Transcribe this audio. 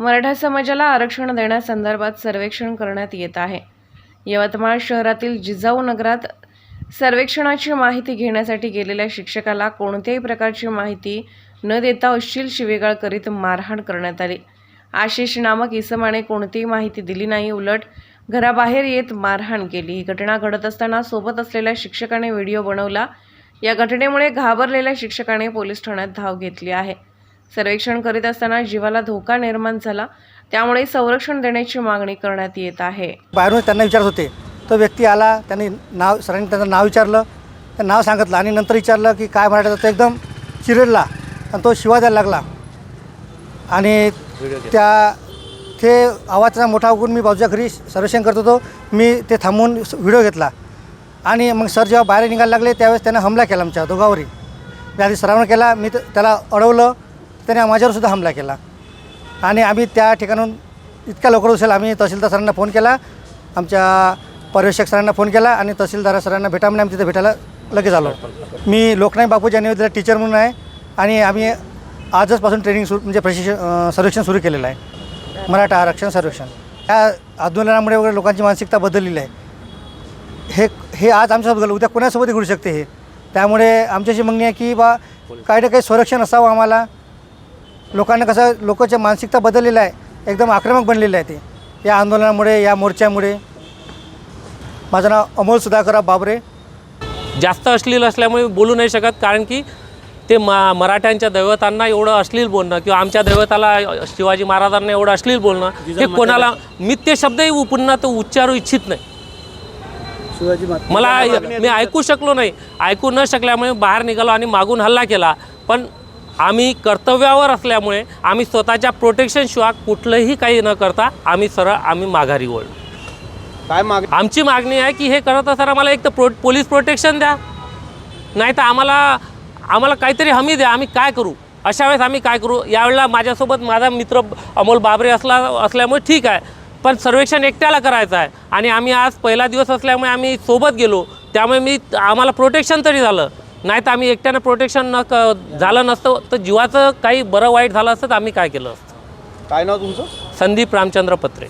मराठा समाजाला आरक्षण देण्यासंदर्भात सर्वेक्षण करण्यात येत आहे। यवतमाळ शहरातील जिजाऊ नगरात सर्वेक्षणाची माहिती घेण्यासाठी गेलेल्या शिक्षकाला कोणत्याही प्रकारची माहिती न देता अश्लील शिवीगाळ करीत मारहाण करण्यात आली। आशिष नामक इसमाने कोणतीही माहिती दिली नाही, उलट घराबाहेर येत मारहाण केली। ही घटना घडत असताना सोबत असलेल्या शिक्षकाने व्हिडिओ बनवला। या घटनेमुळे घाबरलेल्या शिक्षकाने पोलीस ठाण्यात धाव घेतली आहे। सर्वेक्षण करीत असताना जीवाला धोका निर्माण झाला, त्यामुळे संरक्षण देण्याची मागणी करण्यात येत आहे। बाहेरून त्यांना विचारत होते, तो व्यक्ती आला, त्यांनी सरांनी त्याचं नाव विचारलं, ते नाव सांगितलं आणि नंतर विचारलं की काय मराठा, तो एकदम चिरडला आणि तो शिवा द्यायला लागला। आणि ते आवाजाचा मोठा होऊन मी बाजूच्या घरी सर्वेक्षण करत होतो, मी ते थांबून व्हिडिओ घेतला आणि मग सर जेव्हा बाहेर निघायला लागले त्यावेळेस त्यानं हमला केला आमच्या दोघांवरही। मी आधी सरावानं केला, मी त्याला अडवलं, त्याने माझ्यावरसुद्धा हमला केला आणि आम्ही त्या ठिकाणून इतक्या लवकर उचल आम्ही तहसीलदार सरांना फोन केला, आमच्या पर्यवेक्षक सरांना फोन केला आणि तहसीलदार सरांना भेटायला आम्ही तिथे भेटायला लगेच आलो। मी लोकनायक बापूजी यांनी टीचर म्हणून आहे आणि आम्ही आजचपासून ट्रेनिंग म्हणजे प्रशिक्षण सर्वेक्षण सुरू केलेलं आहे, मराठा आरक्षण सर्वेक्षण। या आंदोलनामुळे वगैरे लोकांची मानसिकता बदललेली आहे। हे आज आमच्यासोबत झालं, उद्या कोणासोबतही घडू शकते हे। त्यामुळे आमच्याशी मागणी आहे की बा काही ना काही संरक्षण असावं आम्हाला। लोकांना कसं लोकांच्या मानसिकता बदललेलं आहे, एकदम आक्रमक बनलेलं आहे ते या आंदोलनामुळे, या मोर्चामुळे। माझं नाव अमोल सुधाकर बाबरे। जास्त अश्लील असल्यामुळे बोलू नाही शकत, कारण की ते मराठ्यांच्या दैवतांना एवढं अश्लील बोलणं किंवा आमच्या दैवताला शिवाजी महाराजांना एवढं अश्लील बोलणं हे कोणाला मी ते शब्दही पुन्हा तो उच्चारू इच्छित नाही। मला मी ऐकू शकलो नाही, ऐकू न शकल्यामुळे बाहेर निघालो आणि मागून हल्ला केला। पण आम्ही कर्तव्यावर असल्यामुळे आम्ही स्वतःच्या प्रोटेक्शन शिवाय कुठलंही काही न करता आम्ही माघारी वळलो। आमची मागणी आहे की हे करत असताना आम्हाला एक तर पोलीस प्रोटेक्शन द्या, नाही तर आम्हाला काहीतरी हमी द्या। आम्ही काय करू अशा वेळेस, आम्ही काय करू? यावेळेला माझ्यासोबत माझा मित्र अमोल बाबरे असल्यामुळे ठीक आहे, पण सर्वेक्षण एकट्याला करायचं आहे आणि आम्ही आज पहिला दिवस असल्यामुळे आम्ही सोबत गेलो, त्यामुळे आम्हाला प्रोटेक्शन तरी झालं, नाही तर आम्ही एकट्यानं प्रोटेक्शन झालं नसतं तर जीवाचं काही बरं वाईट झालं असतं तर आम्ही काय केलं असतं। काय नाव तुमचं? संदीप रामचंद्र पत्रे।